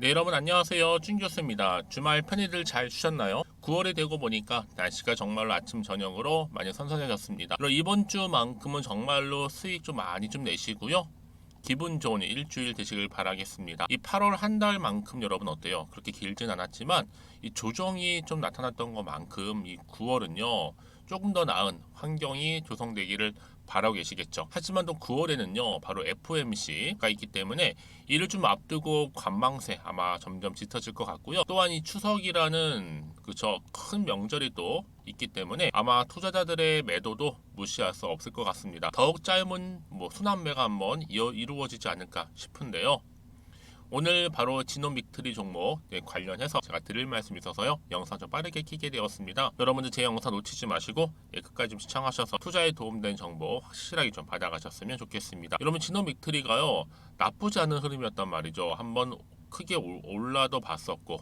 네, 여러분 안녕하세요. 준 교수입니다. 주말 편히들 잘 쉬셨나요? 9월이 되고 보니까 날씨가 정말로 아침 저녁으로 많이 선선해졌습니다. 그럼 이번 주만큼은 정말로 수익 좀 많이 좀 내시고요. 기분 좋은 일주일 되시길 바라겠습니다. 이 8월 한 달만큼 여러분 어때요? 그렇게 길진 않았지만 이 조정이 좀 나타났던 것만큼 이 9월은요. 조금 더 나은 환경이 조성되기를 바라고 계시겠죠. 하지만 또 9월에는요. 바로 FOMC가 있기 때문에 이를 좀 앞두고 관망세 아마 점점 짙어질 것 같고요. 또한 이 추석이라는 그저 큰 명절이 또 있기 때문에 아마 투자자들의 매도도 무시할 수 없을 것 같습니다. 더욱 짧은 순환매가 한번 이루어지지 않을까 싶은데요. 오늘 바로 지노믹트리 종목 관련해서 제가 드릴 말씀이 있어서요. 영상 좀 빠르게 켜게 되었습니다. 여러분들 제 영상 놓치지 마시고 끝까지 좀 시청하셔서 투자에 도움되는 정보 확실하게 좀 받아가셨으면 좋겠습니다. 여러분 지노믹트리가요. 나쁘지 않은 흐름이었단 말이죠. 한번 크게 올라도 봤었고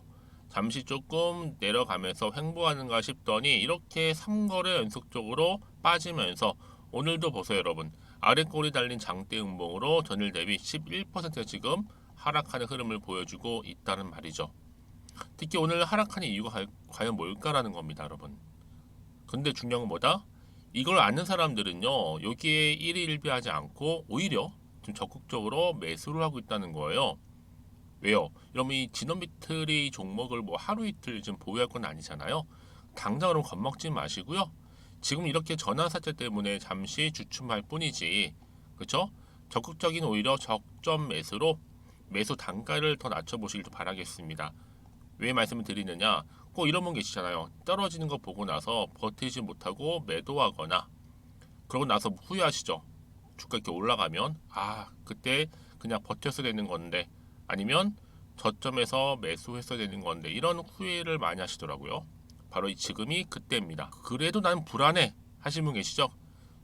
잠시 조금 내려가면서 횡보하는가 싶더니 이렇게 3거래 연속적으로 빠지면서 오늘도 보세요 여러분. 아래 꼬리 달린 장대 음봉으로 전일 대비 11% 지금 하락하는 흐름을 보여주고 있다는 말이죠. 특히 오늘 하락하는 이유가 과연 뭘까라는 겁니다, 여러분. 근데 중요한 건 뭐다? 이걸 아는 사람들은요, 여기에 일희일비하지 않고 오히려 좀 적극적으로 매수를 하고 있다는 거예요. 왜요? 여러분 이 지노미트리 종목을 하루 이틀 좀 보유할 건 아니잖아요. 당장으로 겁먹지 마시고요. 지금 이렇게 전환사채 때문에 잠시 주춤할 뿐이지, 그렇죠? 적극적인 오히려 적점 매수로 매수 단가를 더 낮춰보시길 바라겠습니다. 왜 말씀을 드리느냐? 꼭 이런 분 계시잖아요. 떨어지는 거 보고 나서 버티지 못하고 매도하거나 그러고 나서 후회하시죠. 주가 이렇게 올라가면 그때 그냥 버텼어야 되는 건데 아니면 저점에서 매수했어야 되는 건데 이런 후회를 많이 하시더라고요. 바로 지금이 그때입니다. 그래도 난 불안해 하시는 분 계시죠?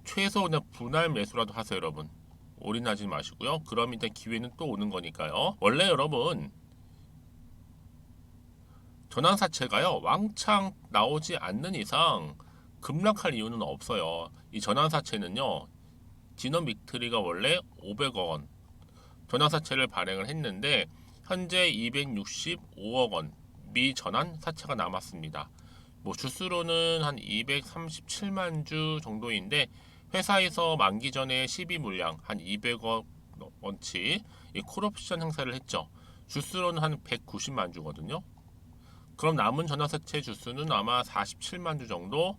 최소 그냥 분할 매수라도 하세요 여러분. 올인하지 마시고요. 그럼 일단 기회는 또 오는 거니까요. 원래 여러분 전환사채가요 왕창 나오지 않는 이상 급락할 이유는 없어요. 이 전환사채는요 지노믹트리가 원래 500억 원 전환사채를 발행을 했는데 현재 265억 원 미전환 사채가 남았습니다. 주수로는 한 237만 주 정도인데 회사에서 만기 전에 12 물량 한 200억 원치 콜옵션 행사를 했죠. 주수로는 한 190만 주거든요. 그럼 남은 전화사채 주수는 아마 47만 주 정도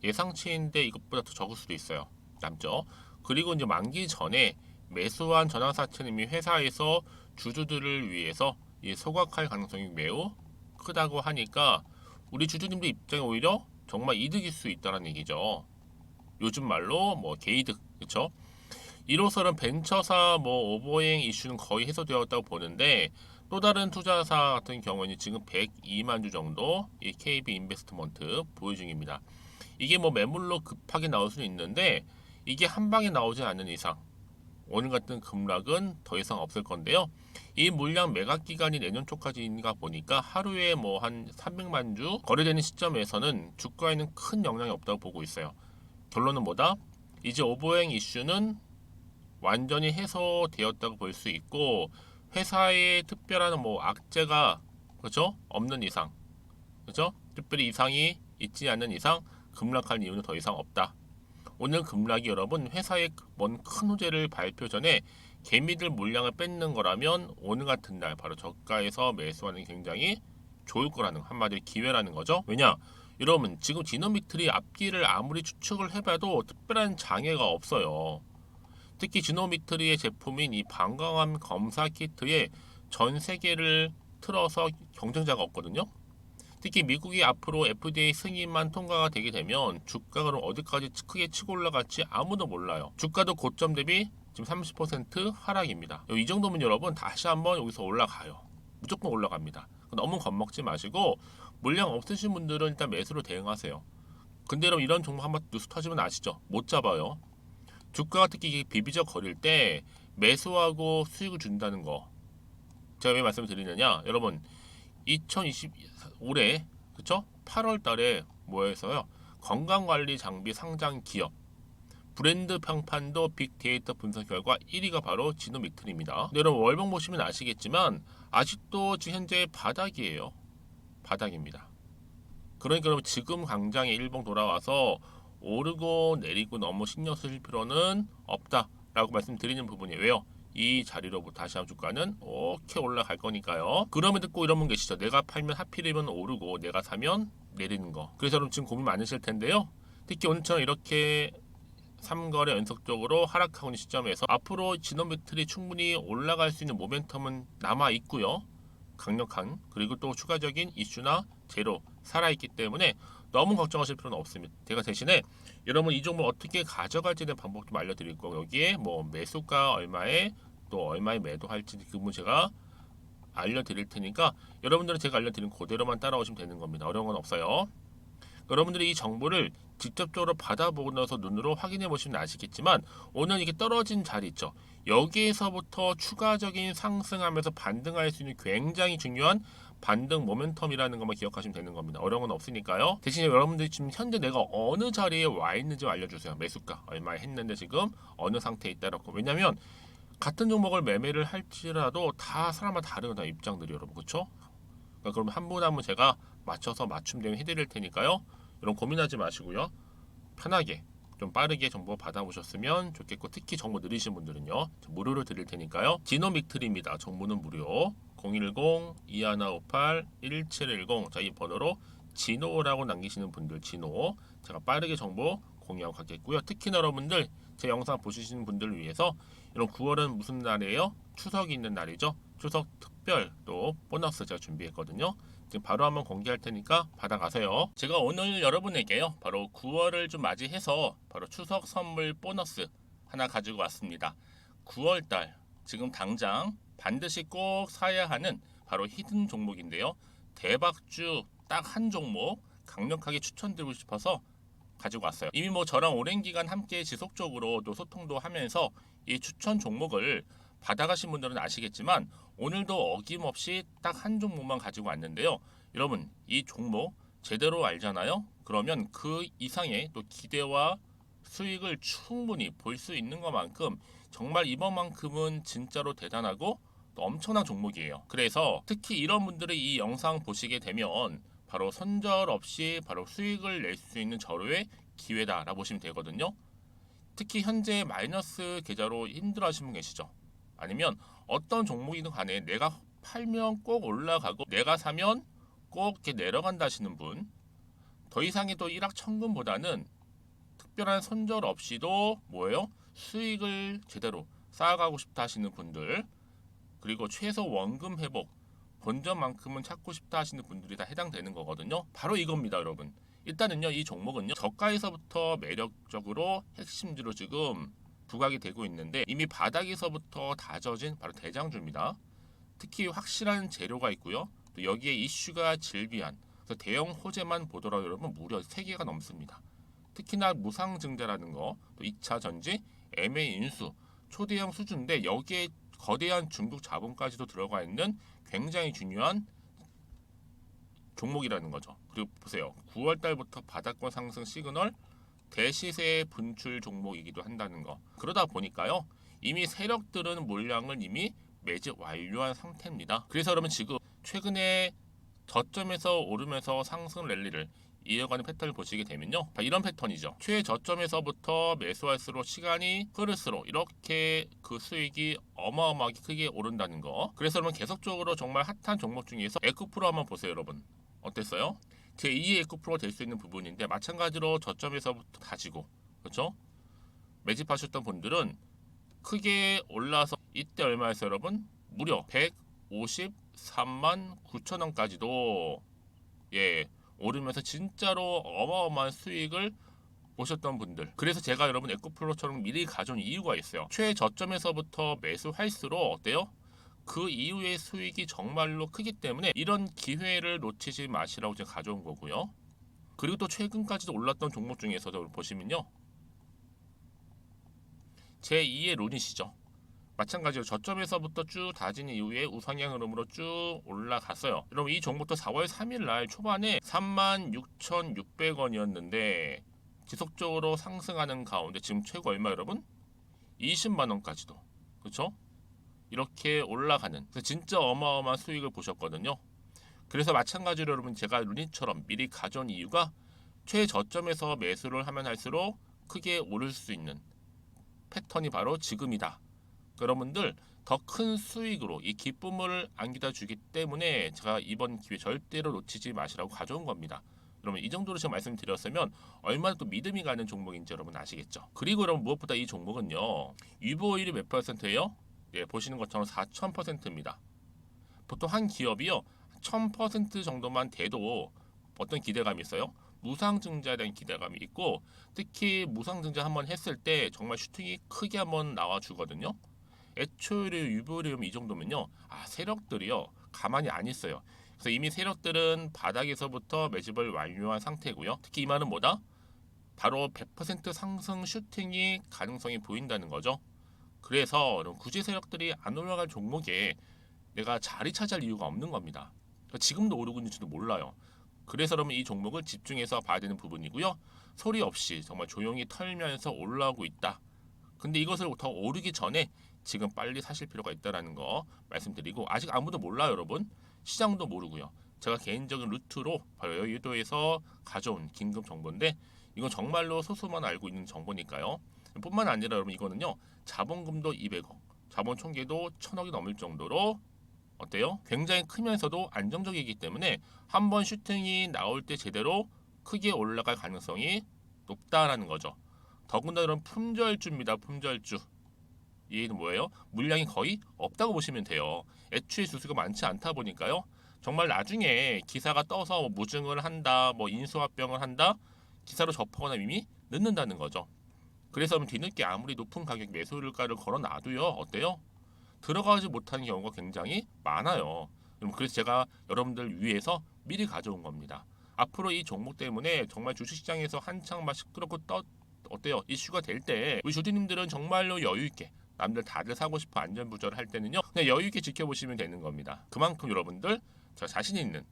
예상치인데 이것보다 더 적을 수도 있어요. 남죠. 그리고 이제 만기 전에 매수한 전환사채는 이미 회사에서 주주들을 위해서 소각할 가능성이 매우 크다고 하니까 우리 주주님들 입장에 오히려 정말 이득일 수 있다는 얘기죠. 요즘 말로 개이득, 그렇죠? 이로서는 벤처사 오버행 이슈는 거의 해소되었다고 보는데 또 다른 투자사 같은 경우는 지금 102만 주 정도 이 KB 인베스트먼트 보유 중입니다. 이게 매물로 급하게 나올 수는 있는데 이게 한 방에 나오지 않는 이상 오늘 같은 급락은 더 이상 없을 건데요. 이 물량 매각 기간이 내년 초까지인가 보니까 하루에 한 300만 주 거래되는 시점에서는 주가에는 큰 영향이 없다고 보고 있어요. 결론은 뭐다? 이제 오버행 이슈는 완전히 해소되었다고 볼 수 있고 회사의 특별한 악재가 그렇죠? 없는 이상 그렇죠? 특별히 이상이 있지 않는 이상 급락할 이유는 더 이상 없다. 오늘 급락이 여러분 회사의 큰 호재를 발표 전에 개미들 물량을 뺏는 거라면 오늘 같은 날 바로 저가에서 매수하는 게 굉장히 좋을 거라는 한마디로 기회라는 거죠. 왜냐? 여러분 지금 지노믹트리 앞길을 아무리 추측을 해봐도 특별한 장애가 없어요. 특히 지노믹트리의 제품인 이 방광암 검사 키트에 전 세계를 틀어서 경쟁자가 없거든요. 특히 미국이 앞으로 FDA 승인만 통과가 되게 되면 주가가 어디까지 크게 치고 올라갈지 아무도 몰라요. 주가도 고점 대비 지금 30% 하락입니다. 이 정도면 여러분 다시 한번 여기서 올라가요. 무조건 올라갑니다. 너무 겁먹지 마시고 물량 없으신 분들은 일단 매수로 대응하세요. 근데 여러분 이런 종목 한번 뉴스 터지면 아시죠? 못 잡아요. 주가가 특히 비비적 거릴 때 매수하고 수익을 준다는 거 제가 왜 말씀을 드리느냐 여러분 2020 올해 그쵸? 8월 달에 뭐해서요 건강관리 장비 상장 기업 브랜드 평판도 빅데이터 분석 결과 1위가 바로 지노믹틀입니다. 여러분 월봉 보시면 아시겠지만 아직도 지금 현재 바닥이에요. 바닥입니다. 그러니까 여러분 지금 당장에 일봉 돌아와서 오르고 내리고 너무 신경 쓰실 필요는 없다라고 말씀드리는 부분이에요. 왜요? 이 자리로부터 다시 한번 주가는 이렇게 올라갈 거니까요. 그럼에도 꼭 이런 분 계시죠. 내가 팔면 하필이면 오르고 내가 사면 내리는 거. 그래서 여러분 지금 고민 많으실 텐데요. 특히 오늘처럼 이렇게 3거래 연속적으로 하락하고 있는 시점에서 앞으로 지노미틀이 충분히 올라갈 수 있는 모멘텀은 남아 있고요. 강력한 그리고 또 추가적인 이슈나 재료 살아있기 때문에 너무 걱정하실 필요는 없습니다. 제가 대신에 여러분 이 종목 어떻게 가져갈지에 대한 방법 좀 알려드릴 거고 여기에 뭐 매수가 얼마에 또 얼마에 매도할지 그 부분 제가 알려드릴 테니까 여러분들은 제가 알려드린 그대로만 따라오시면 되는 겁니다. 어려운 건 없어요. 여러분들이 이 정보를 직접적으로 받아보고 나서 눈으로 확인해 보시면 아시겠지만 오늘 이게 떨어진 자리 있죠. 여기에서부터 추가적인 상승하면서 반등할 수 있는 굉장히 중요한 반등 모멘텀이라는 것만 기억하시면 되는 겁니다. 어려운 건 없으니까요. 대신에 여러분들이 지금 현재 내가 어느 자리에 와 있는지 알려주세요. 매수가 얼마에 했는데 지금 어느 상태에 있다라고. 왜냐면 같은 종목을 매매를 할지라도 다 사람마다 다르다 입장들이 여러분 그렇죠? 그러니까 그럼 한 분 한 분 제가 맞춰서 맞춤 대응 해드릴 테니까요. 이런 고민하지 마시고요. 편하게 좀 빠르게 정보 받아보셨으면 좋겠고 특히 정보 느리신 분들은요. 무료로 드릴 테니까요. 지노믹틀입니다. 정보는 무료. 010-2158-1710 자, 이 번호로 진호라고 남기시는 분들 진호 제가 빠르게 정보 공유하고 가겠고요. 특히나 여러분들 제 영상 보시는 분들을 위해서 이런 9월은 무슨 날이에요? 추석이 있는 날이죠. 추석 특별 또 보너스 제가 준비했거든요. 지금 바로 한번 공개할 테니까 받아가세요. 제가 오늘 여러분에게요. 바로 9월을 좀 맞이해서 바로 추석 선물 보너스 하나 가지고 왔습니다. 9월달 지금 당장 반드시 꼭 사야 하는 바로 히든 종목인데요. 대박주 딱 한 종목 강력하게 추천드리고 싶어서 가지고 왔어요. 이미 뭐 저랑 오랜 기간 함께 지속적으로 또 소통도 하면서 이 추천 종목을 받아가신 분들은 아시겠지만 오늘도 어김없이 딱 한 종목만 가지고 왔는데요. 여러분 이 종목 제대로 알잖아요. 그러면 그 이상의 또 기대와 수익을 충분히 볼 수 있는 것만큼 정말 이번만큼은 진짜로 대단하고 또 엄청난 종목이에요. 그래서 특히 이런 분들이 이 영상 보시게 되면 바로 손절 없이 바로 수익을 낼 수 있는 절호의 기회다라고 보시면 되거든요. 특히 현재 마이너스 계좌로 힘들어하시는 분 계시죠? 아니면 어떤 종목이든 간에 내가 팔면 꼭 올라가고 내가 사면 꼭 이렇게 내려간다 하시는 분, 더 이상의 또 일확천금보다는 특별한 손절 없이도 뭐예요? 수익을 제대로 쌓아가고 싶다 하시는 분들, 그리고 최소 원금 회복 본전만큼은 찾고 싶다 하시는 분들이 다 해당되는 거거든요. 바로 이겁니다, 여러분. 일단은요, 이 종목은요, 저가에서부터 매력적으로 핵심주로 지금 부각이 되고 있는데 이미 바닥에서부터 다져진 바로 대장주입니다. 특히 확실한 재료가 있고요. 또 여기에 이슈가 질비한 그래서 대형 호재만 보더라도 여러분 무려 3개가 넘습니다. 특히나 무상증자라는 거, 또 2차 전지, M&A 인수, 초대형 수준인데 여기에 거대한 중국 자본까지도 들어가 있는 굉장히 중요한 종목이라는 거죠. 그리고 보세요. 9월 달부터 바닥권 상승 시그널 대시세 분출 종목이기도 한다는 거. 그러다 보니까요. 이미 세력들은 물량을 이미 매집 완료한 상태입니다. 그래서 여러분 지금 최근에 저점에서 오르면서 상승 랠리를 이어가는 패턴을 보시게 되면요. 이런 패턴이죠. 최저점에서부터 매수할수록 시간이 흐를수록 이렇게 그 수익이 어마어마하게 크게 오른다는 거. 그래서 여러분 계속적으로 정말 핫한 종목 중에서 에코프로 한번 보세요, 여러분. 어땠어요? 제2의 에코프로가 될 수 있는 부분인데 마찬가지로 저점에서부터 다지고 그렇죠? 매집하셨던 분들은 크게 올라서 이때 얼마였어요, 여러분? 무려 153만 9천 원까지도 예 오르면서 진짜로 어마어마한 수익을 보셨던 분들. 그래서 제가 여러분 에코프로처럼 미리 가져온 이유가 있어요. 최저점에서부터 매수할수록 어때요? 그 이후의 수익이 정말로 크기 때문에 이런 기회를 놓치지 마시라고 제가 가져온 거고요. 그리고 또 최근까지도 올랐던 종목 중에서도 보시면요. 제2의 론이시죠. 마찬가지로 저점에서부터 쭉 다진 이후에 우상향 흐름으로 쭉 올라갔어요. 여러분 이 종목도 4월 3일 날 초반에 36,600원이었는데 지속적으로 상승하는 가운데 지금 최고 얼마 여러분? 20만 원까지도 그렇죠? 이렇게 올라가는 그래서 진짜 어마어마한 수익을 보셨거든요. 그래서 마찬가지로 여러분 제가 루닛처럼 미리 가져온 이유가 최저점에서 매수를 하면 할수록 크게 오를 수 있는 패턴이 바로 지금이다. 여러분들 더 큰 수익으로 이 기쁨을 안겨다 주기 때문에 제가 이번 기회 절대로 놓치지 마시라고 가져온 겁니다. 여러분 이 정도로 제가 말씀드렸으면 얼마나 또 믿음이 가는 종목인지 여러분 아시겠죠? 그리고 여러분 무엇보다 이 종목은요. 유보율이 몇 %예요? 예, 보시는 것처럼 4000%입니다. 보통 한 기업이요 1000% 정도만 돼도 어떤 기대감이 있어요? 무상증자에 대한 기대감이 있고 특히 무상증자 한번 했을 때 정말 슈팅이 크게 한번 나와 주거든요. 애초에 유보율이 이 정도면요, 세력들이요 가만히 안 있어요. 그래서 이미 세력들은 바닥에서부터 매집을 완료한 상태고요. 특히 이 말은 뭐다? 바로 100% 상승 슈팅이 가능성이 보인다는 거죠. 그래서 굳이 세력들이 안 올라갈 종목에 내가 자리 차지할 이유가 없는 겁니다. 지금도 오르고 있는지도 몰라요. 그래서 그러면 이 종목을 집중해서 봐야 되는 부분이고요. 소리 없이 정말 조용히 털면서 올라오고 있다. 근데 이것을 더 오르기 전에 지금 빨리 사실 필요가 있다는 거 말씀드리고 아직 아무도 몰라요 여러분. 시장도 모르고요. 제가 개인적인 루트로 바로 여의도에서 가져온 긴급 정보인데 이건 정말로 소수만 알고 있는 정보니까요. 뿐만 아니라 여러분 이거는요. 자본금도 200억, 자본 총계도 1000억이 넘을 정도로 어때요? 굉장히 크면서도 안정적이기 때문에 한번 슈팅이 나올 때 제대로 크게 올라갈 가능성이 높다라는 거죠. 더군다나 이런 품절주입니다. 품절주. 얘는 뭐예요? 물량이 거의 없다고 보시면 돼요. 애초에 수수가 많지 않다 보니까요. 정말 나중에 기사가 떠서 뭐 무증을 한다, 뭐 인수합병을 한다, 기사로 접하거나 이미 늦는다는 거죠. 그래서 뒤늦게 아무리 높은 가격 매수가를 걸어놔도요, 어때요? 들어가지 못하는 경우가 굉장히 많아요. 그래서 제가 여러분들 위해서 미리 가져온 겁니다. 앞으로 이 종목 때문에 정말 주식시장에서 한창 막 시끄럽고 어때요? 이슈가 될 때 우리 주주님들은 정말로 여유 있게 남들 다들 사고 싶어 안전부절을 할 때는요 그냥 여유 있게 지켜보시면 되는 겁니다. 그만큼 여러분들 저 자신 있는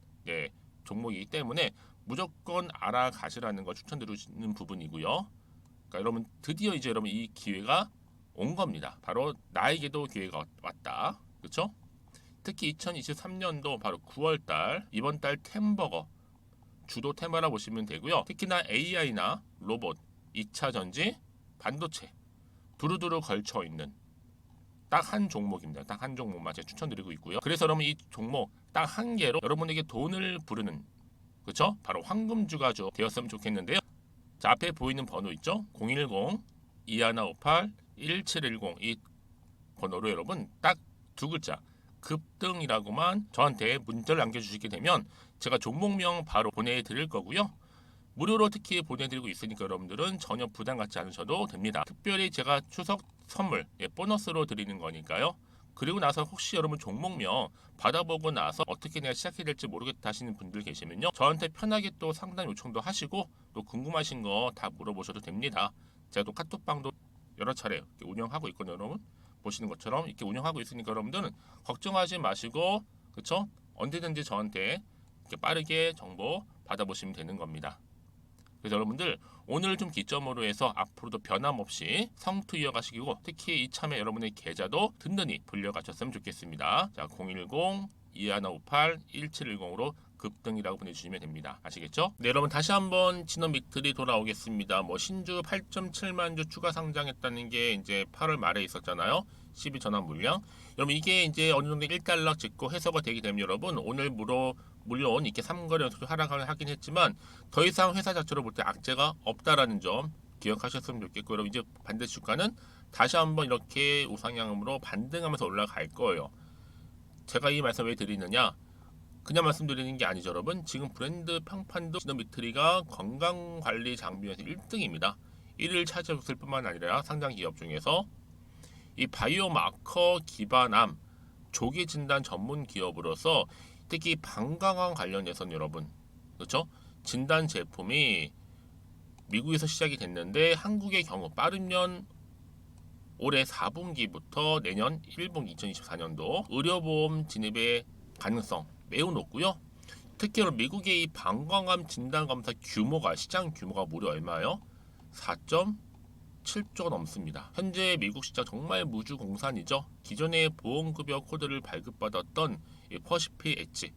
종목이기 때문에 무조건 알아가시라는 걸 추천드리는 부분이고요. 그러니까 여러분 드디어 이제 여러분 이 기회가 온 겁니다. 바로 나에게도 기회가 왔다. 그렇죠? 특히 2023년도 바로 9월달 이번 달 템버거 주도 테마라 보시면 되고요. 특히나 AI나 로봇, 2차 전지, 반도체 두루두루 걸쳐 있는 딱 한 종목입니다. 딱 한 종목만 제가 추천드리고 있고요. 그래서 여러분 이 종목 딱 한 개로 여러분에게 돈을 부르는 그렇죠? 바로 황금주가 되었으면 좋겠는데요. 자, 앞에 보이는 번호 있죠? 010-2158-1710 이 번호로 여러분 딱 두 글자 급등이라고만 저한테 문자를 남겨주시게 되면 제가 종목명 바로 보내드릴 거고요. 무료로 특히 보내드리고 있으니까 여러분들은 전혀 부담 갖지 않으셔도 됩니다. 특별히 제가 추석 선물 보너스로 드리는 거니까요. 그리고 나서 혹시 여러분 종목명 받아보고 나서 어떻게 내가 시작해야 될지 모르겠다 하시는 분들 계시면요. 저한테 편하게 또 상담 요청도 하시고 또 궁금하신 거 다 물어보셔도 됩니다. 제가 또 카톡방도 여러 차례 운영하고 있거든요. 여러분 보시는 것처럼 이렇게 운영하고 있으니까 여러분들은 걱정하지 마시고 그쵸? 언제든지 저한테 이렇게 빠르게 정보 받아보시면 되는 겁니다. 그래서 여러분들 오늘 좀 기점으로 해서 앞으로도 변함없이 성투 이어가시고 특히 이참에 여러분의 계좌도 든든히 불려가셨으면 좋겠습니다. 자, 010-2158-1710으로 급등이라고 보내주시면 됩니다. 아시겠죠? 네, 여러분 다시 한번 진원 빅틀이 돌아오겠습니다. 뭐 신주 8.7만 주 추가 상장했다는 게 이제 8월 말에 있었잖아요. 12 전환 물량. 여러분 이게 이제 어느 정도 1달러 찍고 해소가 되게 되면 여러분 오늘 물론 이렇게 3거래 연속 하락을 하긴 했지만 더 이상 회사 자체로 볼 때 악재가 없다라는 점 기억하셨으면 좋겠고 여러분 이제 반대 주가는 다시 한번 이렇게 우상향으로 반등하면서 올라갈 거예요. 제가 이 말씀 왜 드리느냐? 그냥 말씀드리는 게 아니죠 여러분. 지금 브랜드 평판도 진원 빅트리가 건강관리 장비에서 1등입니다. 1위를 차지했을 뿐만 아니라 상장 기업 중에서 이 바이오마커 기반암 조기 진단 전문 기업으로서 특히 방광암 관련해서는 여러분 그렇죠? 진단 제품이 미국에서 시작이 됐는데 한국의 경우 빠르면 올해 4분기부터 내년 1분기 2024년도 의료보험 진입의 가능성 매우 높고요. 특히 미국의 이 방광암 진단 검사 규모가 시장 규모가 무려 얼마예요? 4.7조가 넘습니다. 현재 미국 시장 정말 무주공산이죠. 기존의 보험급여 코드를 발급받았던 이 퍼시픽 엣지,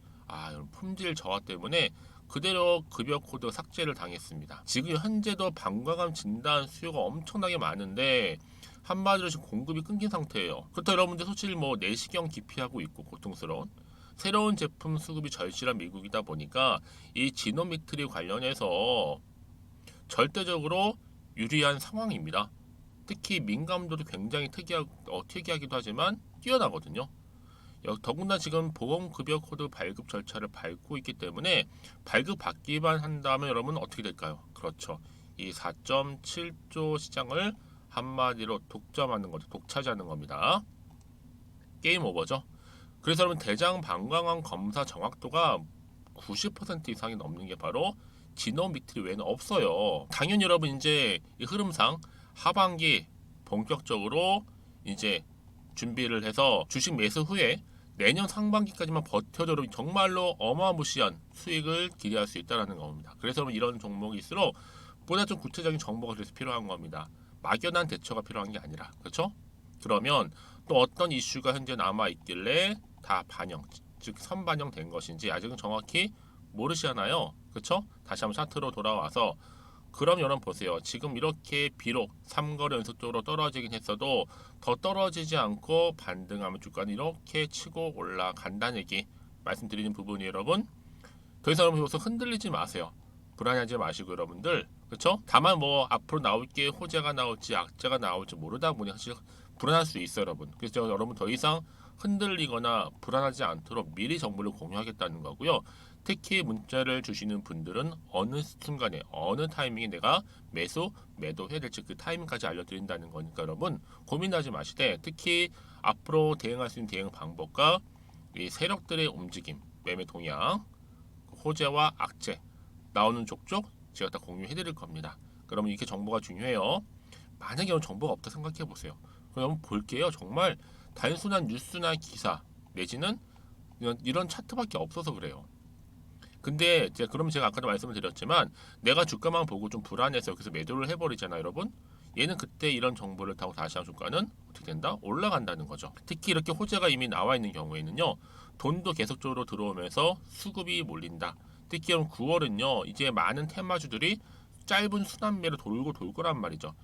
이런 품질 저하 때문에 그대로 급여 코드 삭제를 당했습니다. 지금 현재도 방광암 진단 수요가 엄청나게 많은데 한마디로 지금 공급이 끊긴 상태예요. 그렇다 여러분들 솔직히 내시경 기피하고 있고 고통스러운 새로운 제품 수급이 절실한 미국이다 보니까 이 지노믹트리 관련해서 절대적으로 유리한 상황입니다. 특히 민감도도 굉장히 특이하기도 하지만 뛰어나거든요. 더군다나 지금 보험급여 코드 발급 절차를 밟고 있기 때문에 발급받기만 한다면 여러분 어떻게 될까요? 그렇죠. 이 4.7조 시장을 한마디로 독점하는 거죠. 독차지하는 겁니다. 게임 오버죠. 그래서 여러분 대장 방광암 검사 정확도가 90% 이상이 넘는 게 바로 지노믹트리 외에는 없어요. 당연히 여러분 이제 이 흐름상 하반기 본격적으로 이제 준비를 해서 주식 매수 후에 내년 상반기까지만 버텨도 여러분 정말로 어마무시한 수익을 기대할 수 있다는 겁니다. 그래서 여러분 이런 종목일수록 보다 좀 구체적인 정보가 그래서 필요한 겁니다. 막연한 대처가 필요한 게 아니라 그렇죠? 그러면 또 어떤 이슈가 현재 남아 있길래 다 반영, 즉 선반영된 것인지 아직은 정확히 모르시잖아요. 그렇죠? 다시 한번 차트로 돌아와서 그럼 여러분 보세요. 지금 이렇게 비록 3거래 연속적으로 떨어지긴 했어도 더 떨어지지 않고 반등하면 주가는 이렇게 치고 올라간다는 얘기 말씀드리는 부분이 여러분 더 이상 여러분 여기서 흔들리지 마세요. 불안하지 마시고 여러분들 그렇죠? 다만 앞으로 나올 게 호재가 나올지 악재가 나올지 모르다 보니 사실 불안할 수 있어요 여러분. 그래서 여러분 더 이상 흔들리거나 불안하지 않도록 미리 정보를 공유하겠다는 거고요. 특히 문자를 주시는 분들은 어느 순간에 어느 타이밍에 내가 매도해야 될지 그 타이밍까지 알려드린다는 거니까 여러분 고민하지 마시되 특히 앞으로 대응할 수 있는 대응 방법과 이 세력들의 움직임, 매매 동향, 호재와 악재 나오는 족족 제가 다 공유해드릴 겁니다. 그러면 이렇게 정보가 중요해요. 만약에 이런 정보가 없다 생각해 보세요. 그럼 볼게요. 정말 단순한 뉴스나 기사 내지는 이런 차트밖에 없어서 그래요. 근데 그럼 제가 아까도 말씀을 드렸지만 내가 주가만 보고 좀 불안해서 여기서 매도를 해버리잖아요 여러분. 얘는 그때 이런 정보를 타고 다시 한번 주가는 어떻게 된다? 올라간다는 거죠. 특히 이렇게 호재가 이미 나와 있는 경우에는요 돈도 계속적으로 들어오면서 수급이 몰린다. 특히 9월은요 이제 많은 테마주들이 짧은 순환매로 돌고 돌 거란 말이죠.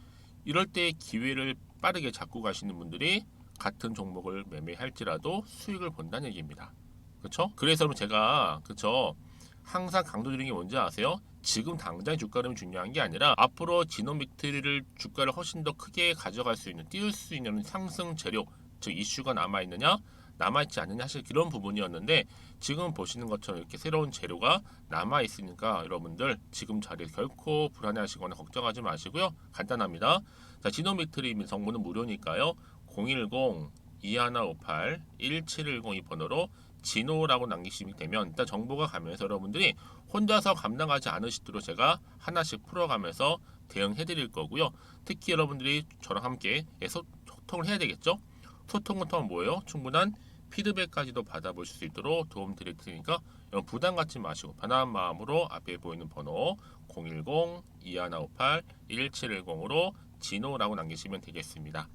이럴 때 기회를 빠르게 잡고 가시는 분들이 같은 종목을 매매할지라도 수익을 본다는 얘기입니다. 그렇죠? 그래서 제가 그렇죠 항상 강조드리는 게 뭔지 아세요? 지금 당장 주가 흐름이 중요한 게 아니라 앞으로 지노믹트리를 주가를 훨씬 더 크게 가져갈 수 있는 띄울 수 있는 상승 재료 즉 이슈가 남아있느냐 남아있지 않느냐 사실 그런 부분이었는데 지금 보시는 것처럼 이렇게 새로운 재료가 남아있으니까 여러분들 지금 자리에 결코 불안해하시거나 걱정하지 마시고요. 간단합니다. 자, 지노믹트리 정보는 무료니까요. 010-2158-1710 이 번호로 진호라고 남기시면 되면 일단 정보가 가면서 여러분들이 혼자서 감당하지 않으시도록 제가 하나씩 풀어가면서 대응해 드릴 거고요. 특히 여러분들이 저랑 함께 소통을 해야 되겠죠. 소통은 또 뭐예요? 충분한 피드백까지도 받아볼 수 있도록 도움 드릴 테니까 여러분 부담 갖지 마시고 편안한 마음으로 앞에 보이는 번호 010-2158-1710으로 진호라고 남기시면 되겠습니다.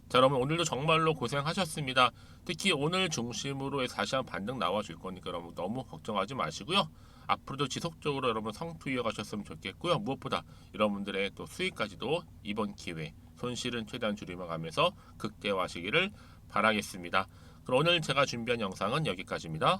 자, 여러분 오늘도 정말로 고생하셨습니다. 특히 오늘 중심으로 다시 한 반등 나와줄 거니까 여러분 너무 걱정하지 마시고요. 앞으로도 지속적으로 여러분 성투 이어가셨으면 좋겠고요. 무엇보다 여러분들의 또 수익까지도 이번 기회 손실은 최대한 줄여가면서 극대화하시기를 바라겠습니다. 그럼 오늘 제가 준비한 영상은 여기까지입니다.